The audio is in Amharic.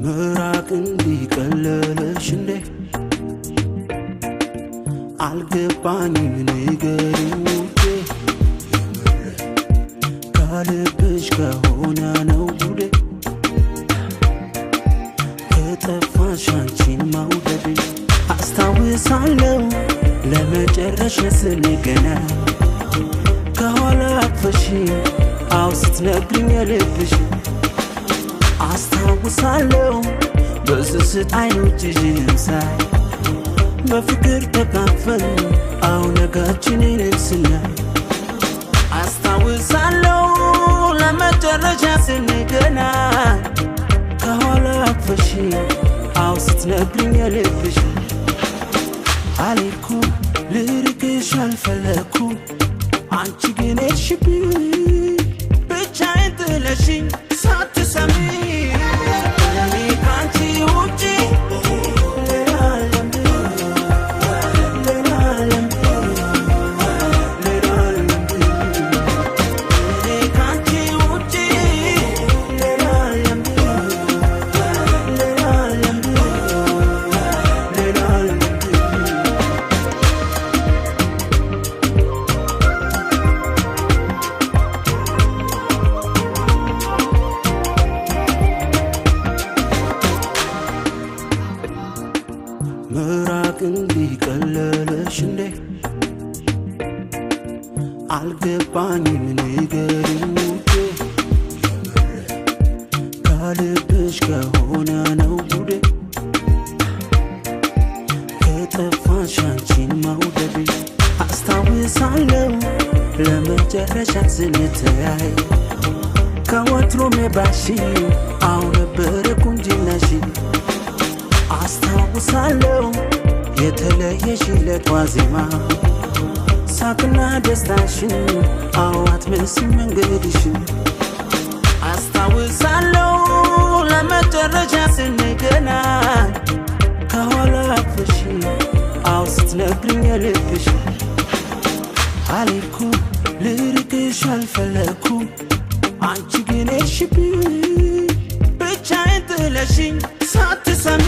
ምራቅ እንዲቀለለሽ እንዴ አልገባኝም ንገሪኝ ውዴ ካልብሽ ከሆነ ነው ጉዴ ከጠፋሽ አንቺን መውደዴ አስታውሳለሁ ለመጨረሻ ስንገናኝ ከኋላ አቅፈሽ አው ስትነግሪኝ የልብሽ አስታውሳለሁ በስስት አይኖችሽን ሳይ በፍቅር ተካፈል አው ነጋችንን ስናይ አስታውሳለሁ ለመጨረሻ ስንገናኝ ከኋላ አቅፈሽ አው ስትነግሪኝ የልብሽ አልኩ ልርቅሽ አልፈለኩም አንቺ ግን ሄድሽብኝ ብቻዬን ጥለሽኝ ሳትሰሚ እኔ ካንቺ ውጪ ምራቅ እንዲቀለለሽ እንዴ አልገባኝም ንገሪኝ ውዴ ካልብሽ ከሆነ ነው ጉዴ ከጠፋሽ አንቺን መውደዴ አስታውሳለሁ ለመጨረሻ ስንተያይ ከወትሮም ባሺ አው ነበር ቁንጅናሽ አስታውሳለሁ የተለየሽለት ዋዜማ ሳቅና ደስታሽን አዋት መስም መንገድሽን አስታውሳለሁ ለመጨረሻ ስንገናኝ ከኋላ አቅፈሽ አው ስትነግሪኝ የልብሽ አልኩ ልርቅሽ አልፈለኩም አንቺ ግን ሄድሽብኝ ብቻዬን ጥለሽኝ ሳትሰሚ